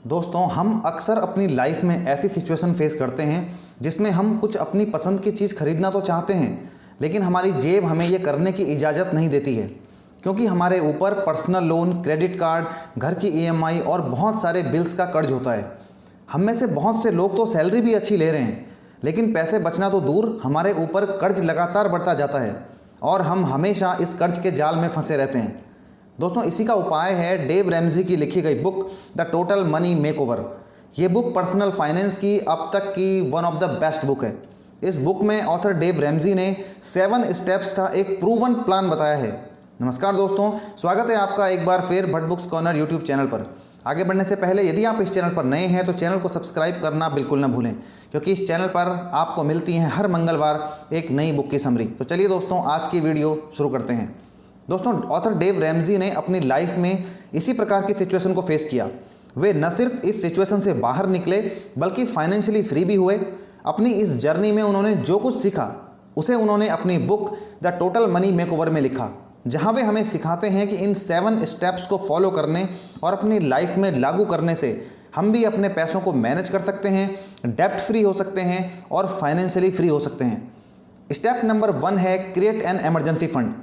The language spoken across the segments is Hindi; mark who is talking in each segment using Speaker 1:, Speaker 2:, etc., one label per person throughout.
Speaker 1: दोस्तों, हम अक्सर अपनी लाइफ में ऐसी सिचुएशन फेस करते हैं जिसमें हम कुछ अपनी पसंद की चीज़ खरीदना तो चाहते हैं, लेकिन हमारी जेब हमें ये करने की इजाज़त नहीं देती है, क्योंकि हमारे ऊपर पर्सनल लोन, क्रेडिट कार्ड, घर की ईएमआई और बहुत सारे बिल्स का कर्ज होता है। हम में से बहुत से लोग तो सैलरी भी अच्छी ले रहे हैं, लेकिन पैसे बचना तो दूर, हमारे ऊपर कर्ज लगातार बढ़ता जाता है और हम हमेशा इस कर्ज के जाल में फंसे रहते हैं। दोस्तों, इसी का उपाय है डेव रैमजी की लिखी गई book the total money makeover. ये बुक पर्सनल फाइनेंस की अब तक की one of the best book है। इस बुक में ऑथर डेव रैमजी ने 7 स्टेप्स का एक प्रूवन प्लान बताया है। नमस्कार दोस्तों, स्वागत है आपका एक बार फिर Bhatt books corner YouTube channel पर। आगे बढ़ने से पहले यदि आप इस चैनल पर नए हैं तो चैनल को सब्सक्राइब करना बिल्कुल ना भूलें, क्योंकि इस चैनल पर आपको मिलती हैं हर मंगलवार एक नई बुक की समरी। तो चलिए दोस्तों, आज की वीडियो शुरू करते हैं। दोस्तों, ऑथर डेव रैमजी ने अपनी लाइफ में इसी प्रकार की सिचुएशन को फेस किया। वे न सिर्फ इस सिचुएशन से बाहर निकले बल्कि फाइनेंशियली फ्री भी हुए। अपनी इस जर्नी में उन्होंने जो कुछ सीखा उसे उन्होंने अपनी book the total money makeover में लिखा, जहां वे हमें सिखाते हैं कि इन 7 स्टेप्स को फॉलो करने और अपनी लाइफ में लागू करने से हम भी अपने पैसों को मैनेज कर सकते हैं, डेब्ट फ्री हो सकते हैं और फाइनेंशियली फ्री हो सकते हैं। स्टेप नंबर 1 है क्रिएट एन इमरजेंसी फंड।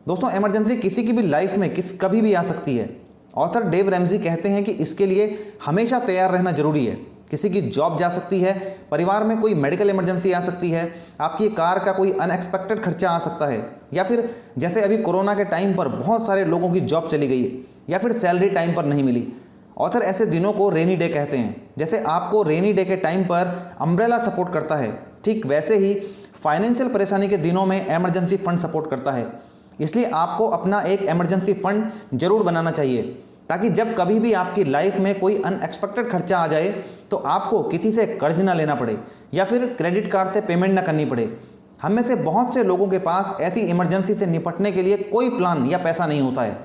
Speaker 1: दोस्तों, इमरजेंसी किसी की भी लाइफ में कभी भी आ सकती है। ऑथर डेव रैमजी कहते हैं कि इसके लिए हमेशा तैयार रहना जरूरी है। किसी की जॉब जा सकती है, परिवार में कोई मेडिकल इमरजेंसी आ सकती है, आपकी कार का कोई अनएक्सपेक्टेड खर्चा आ सकता है, या फिर जैसे अभी कोरोना के टाइम पर बहुत सारे लोगों की जॉब चली गई या फिर सैलरी टाइम पर नहीं मिली। ऑथर ऐसे दिनों को रेनी डे कहते हैं। जैसे आपको रेनी डे के टाइम पर अम्ब्रेला सपोर्ट करता है, ठीक वैसे ही फाइनेंशियल परेशानी के दिनों में इमरजेंसी फंड सपोर्ट करता है। इसलिए आपको अपना एक इमरजेंसी फंड जरूर बनाना चाहिए, ताकि जब कभी भी आपकी लाइफ में कोई अनएक्सपेक्टेड खर्चा आ जाए तो आपको किसी से कर्ज ना लेना पड़े या फिर क्रेडिट कार्ड से पेमेंट ना करनी पड़े। हम में से बहुत से लोगों के पास ऐसी इमरजेंसी से निपटने के लिए कोई प्लान या पैसा नहीं होता है।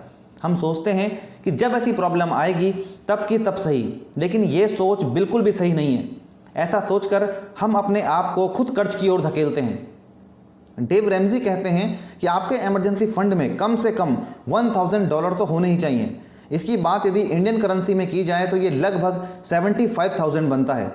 Speaker 1: हम सोचते हैं कि जब ऐसी प्रॉब्लम आएगी तब की तब सही, लेकिन ये सोच बिल्कुल भी सही नहीं है। ऐसा सोचकर हम अपने आप को खुद कर्ज की ओर धकेलते हैं। डेव रैमजी कहते हैं कि आपके इमरजेंसी फंड में कम से कम $1000 तो होने ही चाहिए। इसकी बात यदि इंडियन करेंसी में की जाए तो ये लगभग 75,000 बनता है।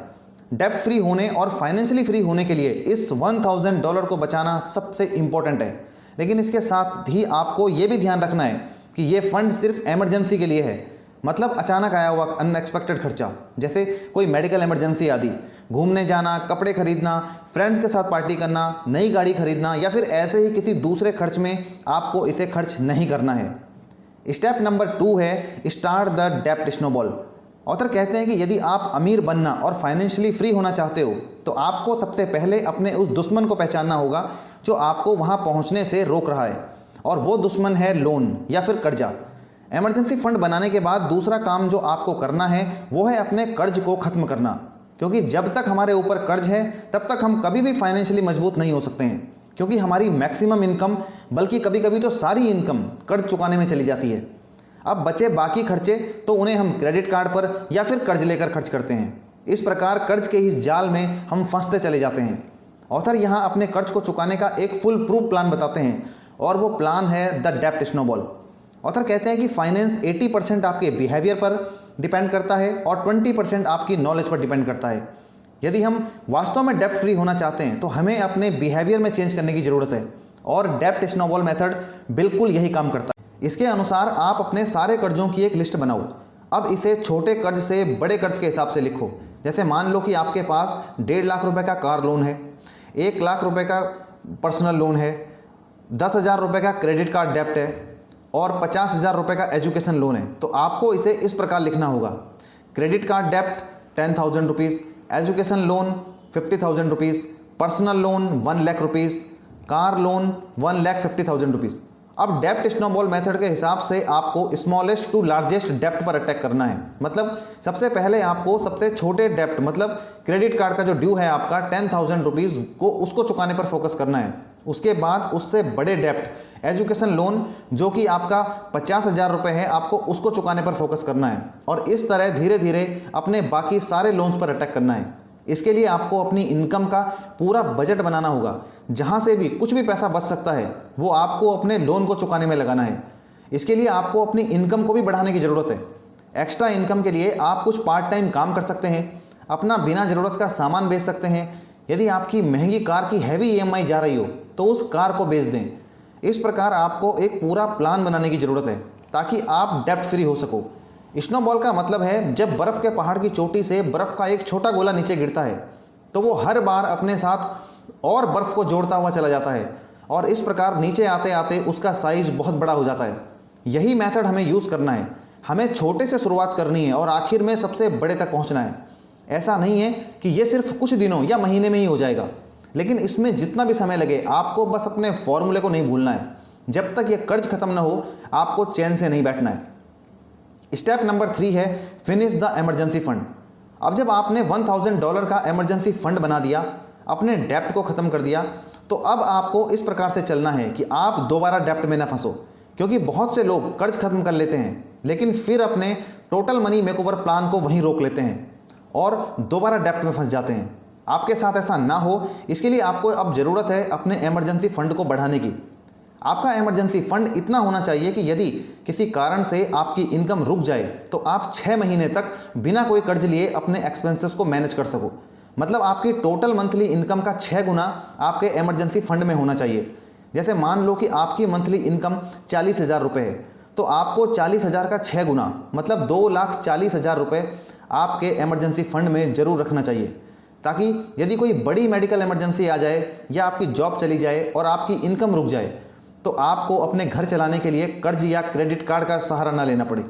Speaker 1: डेब्ट फ्री होने और फाइनेंशियली फ्री होने के लिए इस $1000 को बचाना सबसे इंपॉर्टेंट है। लेकिन इसके साथ ही आपको ये भी ध्यान रखना है कि ये फंड सिर्फ इमरजेंसी के लिए है, मतलब अचानक आया हुआ अनएक्सपेक्टेड खर्चा, जैसे कोई मेडिकल इमरजेंसी आदि, घूमने जाना, कपड़े खरीदना, फ्रेंड्स के साथ पार्टी करना, नई गाड़ी खरीदना या फिर ऐसे ही किसी दूसरे खर्च में आपको इसे खर्च नहीं करना है। स्टेप नंबर 2 है स्टार्ट द डेब्ट स्नोबॉल। ऑथर कहते हैं कि यदि आप अमीर बनना और फाइनेंशियली फ्री होना चाहते हो तो आपको सबसे पहले अपने उस दुश्मन को पहचानना होगा जो आपको वहां पहुंचने से रोक रहा है, और वो दुश्मन है लोन या फिर कर्जा। इमरजेंसी फंड बनाने के बाद दूसरा काम जो आपको करना है वो है अपने कर्ज को खत्म करना, क्योंकि जब तक हमारे ऊपर कर्ज है तब तक हम कभी भी फाइनेंशियली मजबूत नहीं हो सकते हैं, क्योंकि हमारी मैक्सिमम इनकम, बल्कि कभी कभी तो सारी इनकम कर्ज चुकाने में चली जाती है। अब बचे बाकी खर्चे तो उन्हें हम क्रेडिट कार्ड पर या फिर कर्ज लेकर खर्च करते हैं। इस प्रकार कर्ज के इस जाल में हम फंसते चले जाते हैं। ऑथर यहाँ अपने कर्ज को चुकाने का एक फुल प्रूफ प्लान बताते हैं, और वो प्लान है द डेब्ट स्नोबॉल। ऑथर कहते हैं कि फाइनेंस 80% आपके बिहेवियर पर डिपेंड करता है और 20% आपकी नॉलेज पर डिपेंड करता है। यदि हम वास्तव में डेब्ट फ्री होना चाहते हैं तो हमें अपने बिहेवियर में चेंज करने की ज़रूरत है, और डेब्ट स्नोबॉल मेथड बिल्कुल यही काम करता है। इसके अनुसार आप अपने सारे कर्जों की एक लिस्ट बनाओ। अब इसे छोटे कर्ज से बड़े कर्ज के हिसाब से लिखो। जैसे मान लो कि आपके पास 1.5 लाख रुपए का कार लोन है, 1 लाख रुपए का पर्सनल लोन है, 10,000 रुपये का क्रेडिट कार्ड डेब्ट है और 50,000 रुपये का एजुकेशन लोन है। तो आपको इसे इस प्रकार लिखना होगा: क्रेडिट कार्ड डेब्ट 10,000 rupees, education loan 50,000 rupees, personal loan 1 lakh rupees, car loan 1,50,000 rupees. अब डेब्ट स्नोबॉल मेथड के हिसाब से आपको स्मॉलेस्ट टू लार्जेस्ट डेब्ट पर अटैक करना है। मतलब सबसे पहले आपको सबसे छोटे डेब्ट, मतलब क्रेडिट कार्ड का जो ड्यू है आपका 10,000 रुपीज़ को, उसको चुकाने पर फोकस करना है। उसके बाद उससे बड़े डेब्ट एजुकेशन लोन जो कि आपका 50,000 रुपये है, आपको उसको चुकाने पर फोकस करना है, और इस तरह धीरे धीरे अपने बाकी सारे लोन्स पर अटैक करना है। इसके लिए आपको अपनी इनकम का पूरा बजट बनाना होगा। जहां से भी कुछ भी पैसा बच सकता है वो आपको अपने लोन को चुकाने में लगाना है। इसके लिए आपको अपनी इनकम को भी बढ़ाने की ज़रूरत है। एक्स्ट्रा इनकम के लिए आप कुछ पार्ट टाइम काम कर सकते हैं, अपना बिना ज़रूरत का सामान बेच सकते हैं। यदि आपकी महंगी कार की हैवी ईएमआई जा रही हो तो उस कार को बेच दें। इस प्रकार आपको एक पूरा प्लान बनाने की ज़रूरत है ताकि आप डेब्ट फ्री हो सको। स्नोबॉल का मतलब है जब बर्फ़ के पहाड़ की चोटी से बर्फ़ का एक छोटा गोला नीचे गिरता है तो वो हर बार अपने साथ और बर्फ़ को जोड़ता हुआ चला जाता है और इस प्रकार नीचे आते आते उसका साइज़ बहुत बड़ा हो जाता है। यही मेथड हमें यूज़ करना है। हमें छोटे से शुरुआत करनी है और आखिर में सबसे बड़े तक पहुंचना है। ऐसा नहीं है कि ये सिर्फ कुछ दिनों या महीने में ही हो जाएगा, लेकिन इसमें जितना भी समय लगे आपको बस अपने फॉर्मूले को नहीं भूलना है। जब तक ये कर्ज खत्म ना हो आपको चैन से नहीं बैठना है। स्टेप नंबर 3 है फिनिश द इमरजेंसी फंड। अब जब आपने $1000 का इमरजेंसी फंड बना दिया, अपने डेप्ट को ख़त्म कर दिया, तो अब आपको इस प्रकार से चलना है कि आप दोबारा डेप्ट में ना फंसो। क्योंकि बहुत से लोग कर्ज खत्म कर लेते हैं लेकिन फिर अपने टोटल मनी मेकओवर प्लान को वहीं रोक लेते हैं और दोबारा डेप्ट में फंस जाते हैं। आपके साथ ऐसा ना हो इसके लिए आपको अब ज़रूरत है अपने इमरजेंसी फ़ंड को बढ़ाने की। आपका इमरजेंसी फ़ंड इतना होना चाहिए कि यदि किसी कारण से आपकी इनकम रुक जाए तो आप 6 महीने तक बिना कोई कर्ज लिए अपने एक्सपेंसेस को मैनेज कर सको। मतलब आपकी टोटल मंथली इनकम का 6 गुना आपके इमरजेंसी फ़ंड में होना चाहिए। जैसे मान लो कि आपकी मंथली इनकम 40,000 रुपये है तो आपको 40,000 का 6 गुना मतलब 2,40,000 रुपये आपके इमरजेंसी फ़ंड में ज़रूर रखना चाहिए, ताकि यदि कोई बड़ी मेडिकल इमरजेंसी आ जाए या आपकी जॉब चली जाए और आपकी इनकम रुक जाए तो आपको अपने घर चलाने के लिए कर्ज या क्रेडिट कार्ड का सहारा ना लेना पड़े।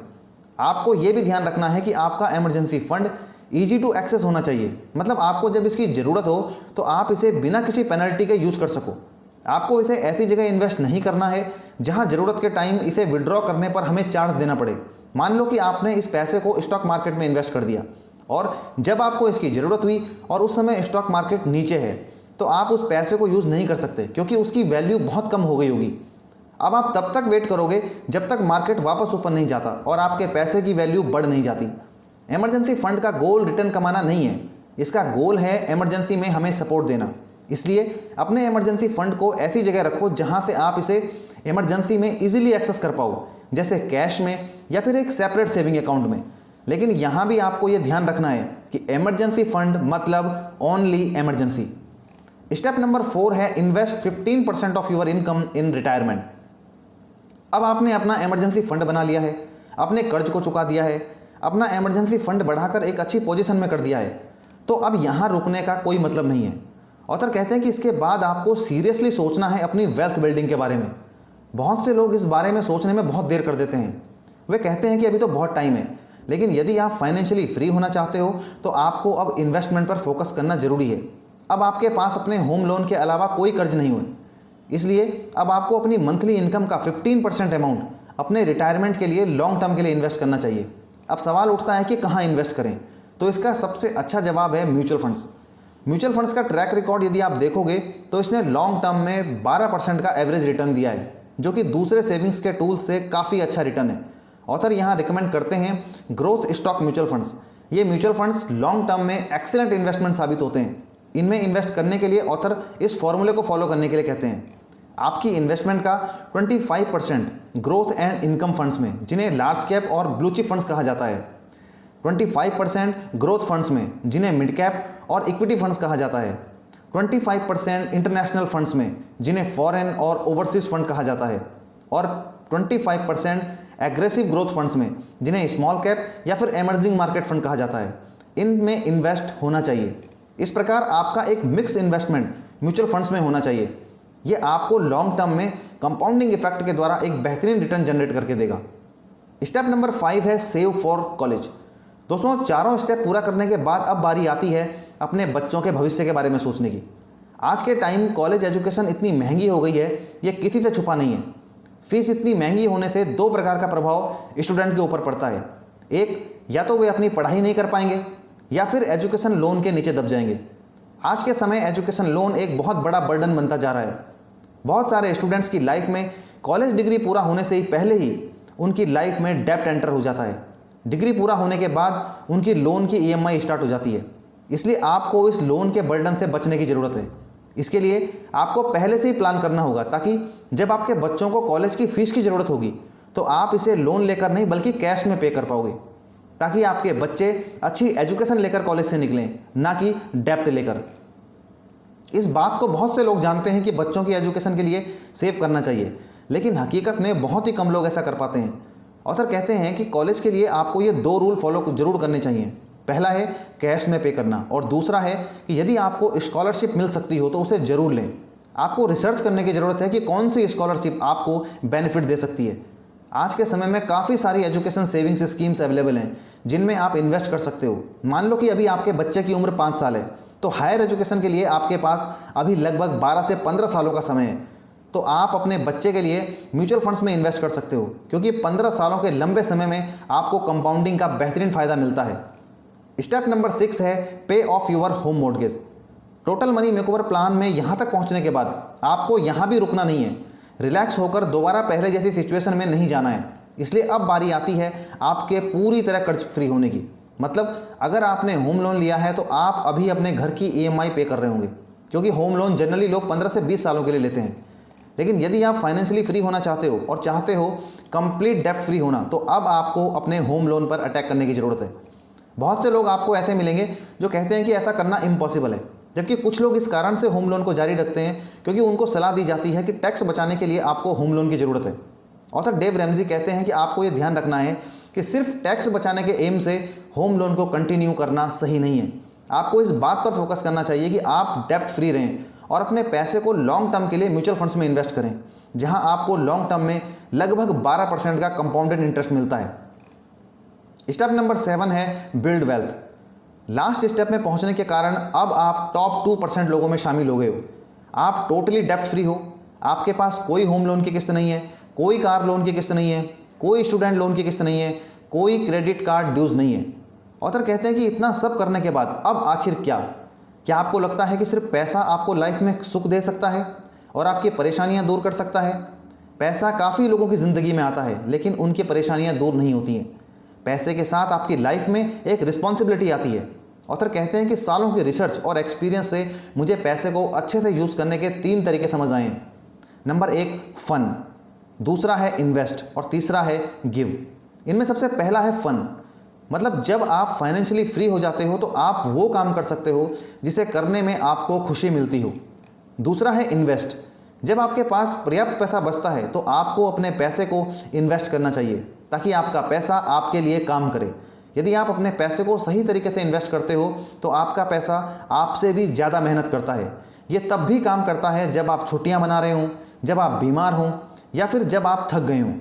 Speaker 1: आपको ये भी ध्यान रखना है कि आपका emergency fund easy to access होना चाहिए। मतलब आपको जब इसकी ज़रूरत हो तो आप इसे बिना किसी पेनल्टी के यूज़ कर सको। आपको इसे ऐसी जगह इन्वेस्ट नहीं करना है जहां ज़रूरत के टाइम इसे विड्रॉ करने पर हमें चार्ज देना पड़े। मान लो कि आपने इस पैसे को स्टॉक मार्केट में इन्वेस्ट कर दिया और जब आपको इसकी ज़रूरत हुई और उस समय स्टॉक मार्केट नीचे है तो आप उस पैसे को यूज़ नहीं कर सकते क्योंकि उसकी वैल्यू बहुत कम हो गई होगी। अब आप तब तक वेट करोगे जब तक मार्केट वापस ऊपर नहीं जाता और आपके पैसे की वैल्यू बढ़ नहीं जाती। इमरजेंसी फ़ंड का गोल रिटर्न कमाना नहीं है, इसका गोल है इमरजेंसी में हमें सपोर्ट देना। इसलिए अपने इमरजेंसी फ़ंड को ऐसी जगह रखो जहां से आप इसे इमरजेंसी में इजीली एक्सेस कर पाओ, जैसे कैश में या फिर एक सेपरेट सेविंग अकाउंट में। लेकिन यहां भी आपको यह ध्यान रखना है कि इमरजेंसी फ़ंड मतलब ओनली इमरजेंसी। स्टेप नंबर 4 है invest 15% of your income in retirement. अब आपने अपना इमरजेंसी फ़ंड बना लिया है, अपने कर्ज को चुका दिया है, अपना इमरजेंसी फ़ंड बढ़ाकर एक अच्छी पोजीशन में कर दिया है, तो अब यहाँ रुकने का कोई मतलब नहीं है। ऑथर कहते हैं कि इसके बाद आपको सीरियसली सोचना है अपनी वेल्थ बिल्डिंग के बारे में। बहुत से लोग इस बारे में सोचने में बहुत देर कर देते हैं। वे कहते हैं कि अभी तो बहुत टाइम है, लेकिन यदि आप फाइनेंशियली फ्री होना चाहते हो तो आपको अब इन्वेस्टमेंट पर फोकस करना ज़रूरी है। अब आपके पास अपने होम लोन के अलावा कोई कर्ज नहीं हुए, इसलिए अब आपको अपनी मंथली इनकम का 15% अमाउंट अपने रिटायरमेंट के लिए लॉन्ग टर्म के लिए इन्वेस्ट करना चाहिए। अब सवाल उठता है कि कहाँ इन्वेस्ट करें, तो इसका सबसे अच्छा जवाब है म्यूचुअल फंड्स। म्यूचुअल फंड्स का ट्रैक रिकॉर्ड यदि आप देखोगे तो इसने लॉन्ग टर्म में 12% का एवरेज रिटर्न दिया है, जो कि दूसरे सेविंग्स के टूल्स से काफ़ी अच्छा रिटर्न है। ऑथर यहाँ रिकमेंड करते हैं ग्रोथ स्टॉक म्यूचुअल फंड्स। ये म्यूचुअल फंड्स लॉन्ग टर्म में एक्सीलेंट इन्वेस्टमेंट साबित होते हैं। इनमें इन्वेस्ट करने के लिए ऑथर इस फॉर्मूले को फॉलो करने के लिए कहते हैं। आपकी इन्वेस्टमेंट का 25% ग्रोथ एंड इनकम फंड्स में, जिन्हें लार्ज कैप और ब्लू चिप फंड्स कहा जाता है, 25% ग्रोथ फंड्स में, जिन्हें मिड कैप और इक्विटी फंड्स कहा जाता है, 25% इंटरनेशनल फंड्स में, जिन्हें फॉरेन और ओवरसीज फंड कहा जाता है, और 25% एग्रेसिव ग्रोथ फंड्स में, जिन्हें स्मॉल कैप या फिर एमर्जिंग मार्केट फंड कहा जाता है। इनमें इन्वेस्ट होना चाहिए। इस प्रकार आपका एक मिक्स इन्वेस्टमेंट म्यूचुअल फंड्स में होना चाहिए। ये आपको लॉन्ग टर्म में कंपाउंडिंग इफेक्ट के द्वारा एक बेहतरीन रिटर्न जनरेट करके देगा। स्टेप नंबर 5 है सेव फॉर कॉलेज। दोस्तों, चारों स्टेप पूरा करने के बाद अब बारी आती है अपने बच्चों के भविष्य के बारे में सोचने की। आज के टाइम कॉलेज एजुकेशन इतनी महंगी हो गई है, ये किसी से छुपा नहीं है। फीस इतनी महंगी होने से 2 प्रकार का प्रभाव स्टूडेंट के ऊपर पड़ता है। एक, या तो वे अपनी पढ़ाई नहीं कर पाएंगे या फिर एजुकेशन लोन के नीचे दब जाएंगे। आज के समय एजुकेशन लोन एक बहुत बड़ा बर्डन बनता जा रहा है। बहुत सारे स्टूडेंट्स की लाइफ में कॉलेज डिग्री पूरा होने से ही पहले ही उनकी लाइफ में डेब्ट एंटर हो जाता है। डिग्री पूरा होने के बाद उनकी लोन की ईएमआई स्टार्ट हो जाती है। इसलिए आपको इस लोन के बर्डन से बचने की ज़रूरत है। इसके लिए आपको पहले से ही प्लान करना होगा, ताकि जब आपके बच्चों को कॉलेज की फ़ीस की ज़रूरत होगी तो आप इसे लोन लेकर नहीं बल्कि कैश में पे कर पाओगे। ताकि आपके बच्चे अच्छी एजुकेशन लेकर कॉलेज से निकलें, ना कि डेप्ट लेकर। इस बात को बहुत से लोग जानते हैं कि बच्चों की एजुकेशन के लिए सेव करना चाहिए, लेकिन हकीकत में बहुत ही कम लोग ऐसा कर पाते हैं। ऑथर कहते हैं कि कॉलेज के लिए आपको ये 2 रूल फॉलो जरूर करने चाहिए। पहला है कैश में पे करना, और दूसरा है कि यदि आपको स्कॉलरशिप मिल सकती हो तो उसे ज़रूर लें। आपको रिसर्च करने की ज़रूरत है कि कौन सी स्कॉलरशिप आपको बेनिफिट दे सकती है। आज के समय में काफ़ी सारी एजुकेशन सेविंग्स स्कीम्स अवेलेबल हैं जिनमें आप इन्वेस्ट कर सकते हो। मान लो कि अभी आपके बच्चे की उम्र 5 साल है, तो हायर एजुकेशन के लिए आपके पास अभी लगभग 12 से 15 सालों का समय है। तो आप अपने बच्चे के लिए म्यूचुअल फंड्स में इन्वेस्ट कर सकते हो, क्योंकि 15 सालों के लंबे समय में आपको कंपाउंडिंग का बेहतरीन फ़ायदा मिलता है। स्टेप नंबर 6 है पे of your home mortgage. Total money makeover plan में यहाँ तक पहुँचने के बाद आपको यहाँ भी रुकना नहीं है। रिलैक्स होकर दोबारा पहले जैसी सिचुएशन में नहीं जाना है। इसलिए अब बारी आती है आपके पूरी तरह कर्ज फ्री होने की। मतलब अगर आपने होम लोन लिया है तो आप अभी अपने घर की EMI पे कर रहे होंगे, क्योंकि होम लोन जनरली लोग 15 से 20 सालों के लिए लेते हैं। लेकिन यदि आप फाइनेंशियली फ्री होना चाहते हो और चाहते हो कंप्लीट डेप्ट फ्री होना, तो अब आपको अपने होम लोन पर अटैक करने की ज़रूरत है। बहुत से लोग आपको ऐसे मिलेंगे जो कहते हैं कि ऐसा करना इम्पॉसिबल है, जबकि कुछ लोग इस कारण से होम लोन को जारी रखते हैं क्योंकि उनको सलाह दी जाती है कि टैक्स बचाने के लिए आपको होम लोन की ज़रूरत है। ऑथर डेव रैमजी कहते हैं कि आपको ये ध्यान रखना है कि सिर्फ टैक्स बचाने के एम से होम लोन को कंटिन्यू करना सही नहीं है। आपको इस बात पर फोकस करना चाहिए कि आप डेप्ट फ्री रहें और अपने पैसे को लॉन्ग टर्म के लिए म्यूचुअल फंड्स में इन्वेस्ट करें, जहां आपको लॉन्ग टर्म में लगभग 12% का कंपाउंडेड इंटरेस्ट मिलता है। स्टेप नंबर 7 है बिल्ड वेल्थ। लास्ट स्टेप में पहुंचने के कारण अब आप टॉप 2% लोगों में शामिल हो गए हो। आप टोटली डेप्ट फ्री हो, आपके पास कोई होम लोन की किस्त नहीं है, कोई कार लोन की किस्त नहीं है, कोई स्टूडेंट लोन की किस्त नहीं है, कोई क्रेडिट कार्ड ड्यूज नहीं है। ऑथर कहते हैं कि इतना सब करने के बाद अब आखिर क्या आपको लगता है कि सिर्फ पैसा आपको लाइफ में सुख दे सकता है और आपकी परेशानियां दूर कर सकता है? पैसा काफ़ी लोगों की ज़िंदगी में आता है, लेकिन उनकी परेशानियां दूर नहीं होती हैं। पैसे के साथ आपकी लाइफ में एक रिस्पॉन्सिबिलिटी आती है। ऑथर कहते हैं कि सालों की रिसर्च और एक्सपीरियंस से मुझे पैसे को अच्छे से यूज़ करने के 3 तरीके समझ आए हैं। नंबर 1 फन, दूसरा है इन्वेस्ट और तीसरा है गिव। इनमें सबसे पहला है फन। मतलब जब आप फाइनेंशियली फ्री हो जाते हो तो आप वो काम कर सकते हो जिसे करने में आपको खुशी मिलती हो। दूसरा है इन्वेस्ट। जब आपके पास पर्याप्त पैसा बचता है तो आपको अपने पैसे को इन्वेस्ट करना चाहिए ताकि आपका पैसा आपके लिए काम करे। यदि आप अपने पैसे को सही तरीके से इन्वेस्ट करते हो तो आपका पैसा आपसे भी ज़्यादा मेहनत करता है। ये तब भी काम करता है जब आप छुट्टियां मना रहे हों, जब आप बीमार हों या फिर जब आप थक गए हों।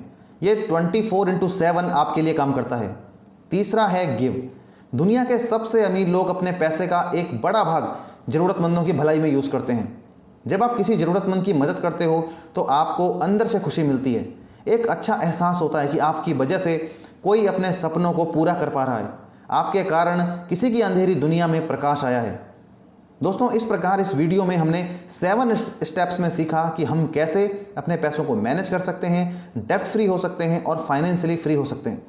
Speaker 1: ये 24/7 आपके लिए काम करता है। तीसरा है गिव। दुनिया के सबसे अमीर लोग अपने पैसे का एक बड़ा भाग ज़रूरतमंदों की भलाई में यूज़ करते हैं। जब आप किसी ज़रूरतमंद की मदद करते हो तो आपको अंदर से खुशी मिलती है। एक अच्छा एहसास होता है कि आपकी वजह से कोई अपने सपनों को पूरा कर पा रहा है, आपके कारण किसी की अंधेरी दुनिया में प्रकाश आया है। दोस्तों, इस प्रकार इस वीडियो में हमने 7 स्टेप्स में सीखा कि हम कैसे अपने पैसों को मैनेज कर सकते हैं, डेप्ट फ्री हो सकते हैं और फाइनेंशियली फ्री हो सकते हैं।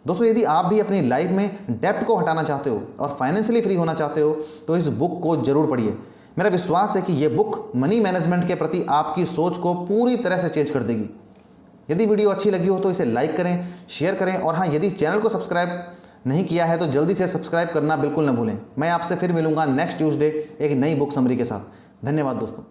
Speaker 1: दोस्तों, यदि आप भी अपनी लाइफ में डेप्ट को हटाना चाहते हो और फाइनेंशियली फ्री होना चाहते हो तो इस बुक को जरूर पढ़िए। मेरा विश्वास है कि ये बुक मनी मैनेजमेंट के प्रति आपकी सोच को पूरी तरह से चेंज कर देगी। यदि वीडियो अच्छी लगी हो तो इसे लाइक करें, शेयर करें और हाँ, यदि चैनल को सब्सक्राइब नहीं किया है तो जल्दी से सब्सक्राइब करना बिल्कुल न भूलें। मैं आपसे फिर मिलूंगा नेक्स्ट ट्यूसडे एक नई बुक समरी के साथ। धन्यवाद दोस्तों।